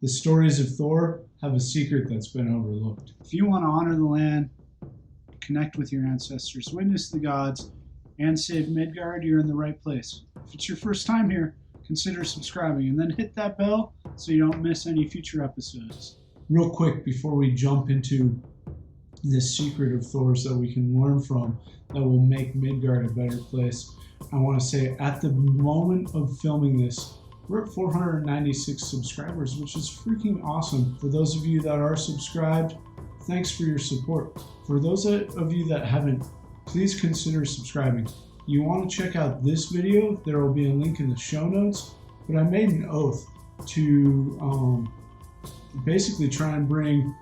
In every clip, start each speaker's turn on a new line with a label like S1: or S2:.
S1: The stories of Thor have a secret that's been overlooked. If you want to honor the land, connect with your ancestors, witness the gods, and save Midgard, you're in the right place. If it's your first time here, consider subscribing and then hit that bell so you don't miss any future episodes. Real quick, before we jump into this secret of Thor's that we can learn from that will make Midgard a better place, I want to say at the moment of filming this, we're at 496 subscribers, which is freaking awesome. For those of you that are subscribed, thanks for your support. For those of you that haven't, please consider subscribing. You want to check out this video, there will be a link in the show notes, but I made an oath to basically try and bring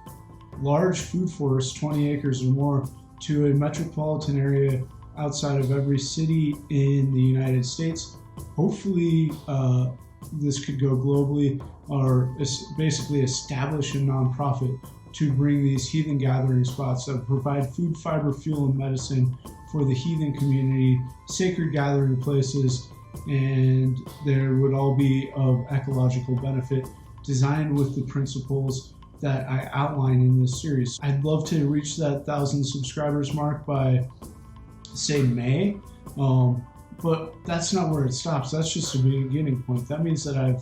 S1: large food forests, 20 acres or more, to a metropolitan area outside of every city in the United States. Hopefully this could go globally, or basically establish a nonprofit to bring these heathen gathering spots that provide food, fiber, fuel, and medicine for the heathen community, sacred gathering places, and there would all be of ecological benefit, designed with the principles that I outline in this series. I'd love to reach that 1,000 subscribers mark by, say, May, but that's not where it stops. That's just a beginning point. That means that I've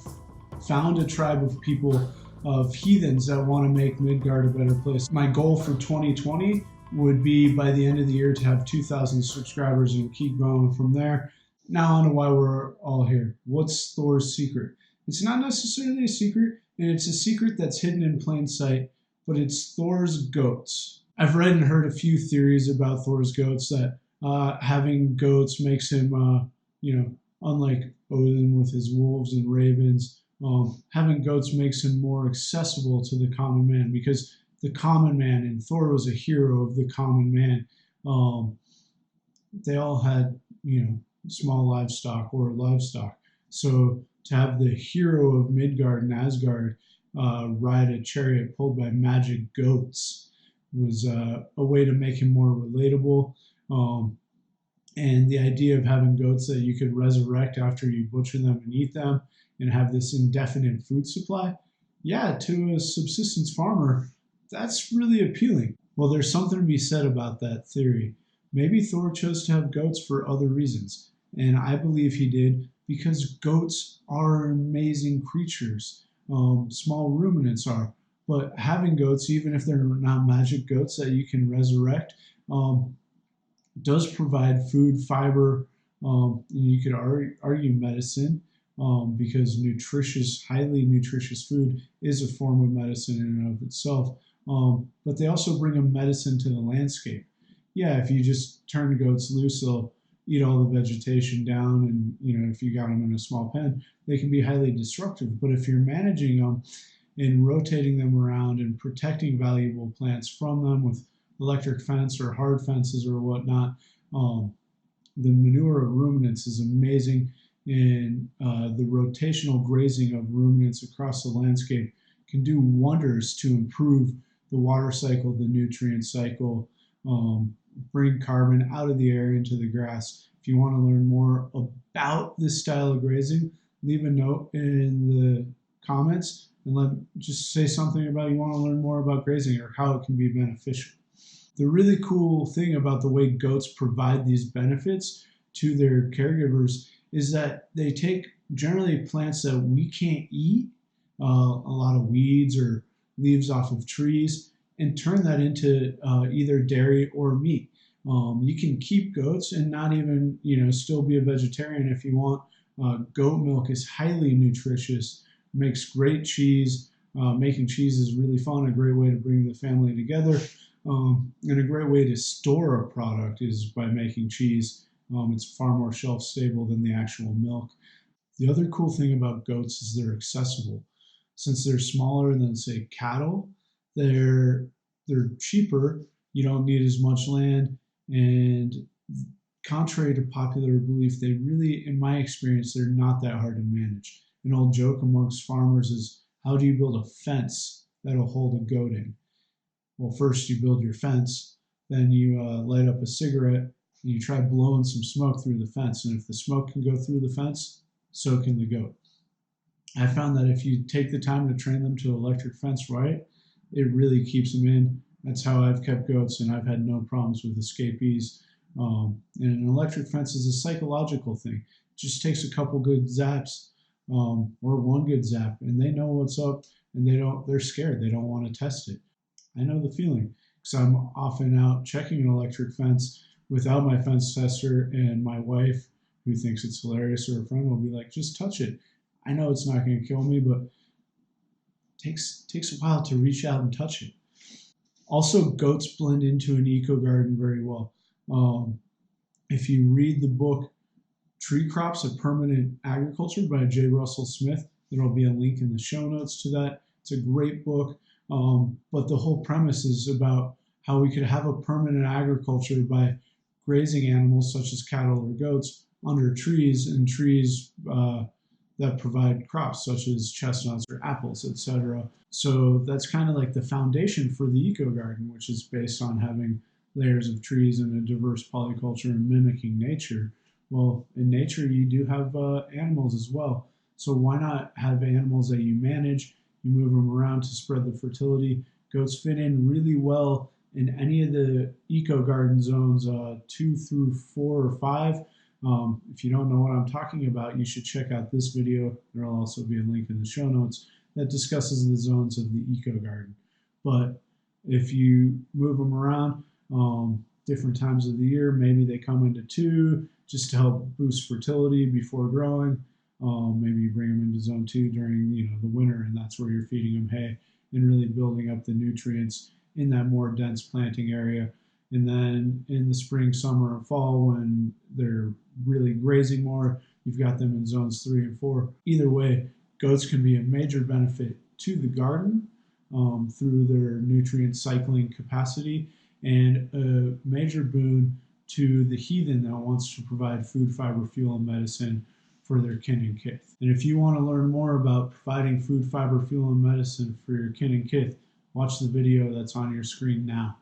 S1: found a tribe of people, of heathens, that want to make Midgard a better place. My goal for 2020 would be by the end of the year to have 2,000 subscribers and keep going from there. Now on to why we're all here. What's Thor's secret? It's not necessarily a secret, and it's a secret that's hidden in plain sight, but it's Thor's goats. I've read and heard a few theories about Thor's goats, that having goats makes him, unlike Odin with his wolves and ravens, having goats makes him more accessible to the common man, because the common man, and Thor was a hero of the common man, they all had, small livestock or livestock. So to have the hero of Midgard and Asgard ride a chariot pulled by magic goats was a way to make him more relatable. And the idea of having goats that you could resurrect after you butcher them and eat them and have this indefinite food supply, to a subsistence farmer, that's really appealing. Well, there's something to be said about that theory. Maybe Thor chose to have goats for other reasons, and I believe he did because goats are amazing creatures. Small ruminants are, but having goats, even if they're not magic goats that you can resurrect, does provide food, fiber, and you could argue medicine, because highly nutritious food is a form of medicine in and of itself. But they also bring a medicine to the landscape. If you just turn goats loose, they'll eat all the vegetation down, and if you got them in a small pen, they can be highly destructive. But if you're managing them and rotating them around and protecting valuable plants from them with electric fence or hard fences or whatnot, the manure of ruminants is amazing, and the rotational grazing of ruminants across the landscape can do wonders to improve the water cycle, the nutrient cycle, bring carbon out of the air into the grass. If you want to learn more about this style of grazing, leave a note in the comments and just say something about you want to learn more about grazing or how it can be beneficial. The really cool thing about the way goats provide these benefits to their caregivers is that they take generally plants that we can't eat, a lot of weeds or leaves off of trees, and turn that into either dairy or meat. You can keep goats and not even, still be a vegetarian if you want. Goat milk is highly nutritious, makes great cheese. Making cheese is really fun, a great way to bring the family together. And a great way to store a product is by making cheese. It's far more shelf stable than the actual milk. The other cool thing about goats is they're accessible. Since they're smaller than, say, cattle, they're cheaper. You don't need as much land, and contrary to popular belief, they really, in my experience, they're not that hard to manage. An old joke amongst farmers is, how do you build a fence that'll hold a goat in? Well, first you build your fence, then you light up a cigarette, and you try blowing some smoke through the fence. And if the smoke can go through the fence, so can the goat. I found that if you take the time to train them to electric fence right, it really keeps them in. That's how I've kept goats, and I've had no problems with escapees. And an electric fence is a psychological thing. It just takes a couple good zaps, or one good zap, and they know what's up, and they're scared. They don't want to test it. I know the feeling because I'm often out checking an electric fence without my fence tester, and my wife, who thinks it's hilarious, or a friend will be like, "Just touch it. I know it's not going to kill me, but it takes a while to reach out and touch it." Also, goats blend into an eco garden very well. If you read the book Tree Crops of Permanent Agriculture by J. Russell Smith, there'll be a link in the show notes to that. It's a great book, but the whole premise is about how we could have a permanent agriculture by grazing animals such as cattle or goats under trees, and trees that provide crops such as chestnuts or apples, etc. So that's kind of like the foundation for the eco garden, which is based on having layers of trees and a diverse polyculture and mimicking nature. Well, in nature, you do have animals as well. So why not have animals that you manage? You move them around to spread the fertility. Goats fit in really well in any of the eco garden zones, 2 through 4 or 5. If you don't know what I'm talking about, you should check out this video. There'll also be a link in the show notes that discusses the zones of the eco garden. But if you move them around different times of the year, maybe they come into 2 just to help boost fertility before growing. Maybe you bring them into zone 2 during the winter, and that's where you're feeding them hay and really building up the nutrients in that more dense planting area. And then in the spring, summer, and fall, when they're really grazing more, you've got them in zones 3 and 4. Either way, goats can be a major benefit to the garden through their nutrient cycling capacity, and a major boon to the heathen that wants to provide food, fiber, fuel, and medicine for their kin and kith. And if you want to learn more about providing food, fiber, fuel, and medicine for your kin and kith, watch the video that's on your screen now.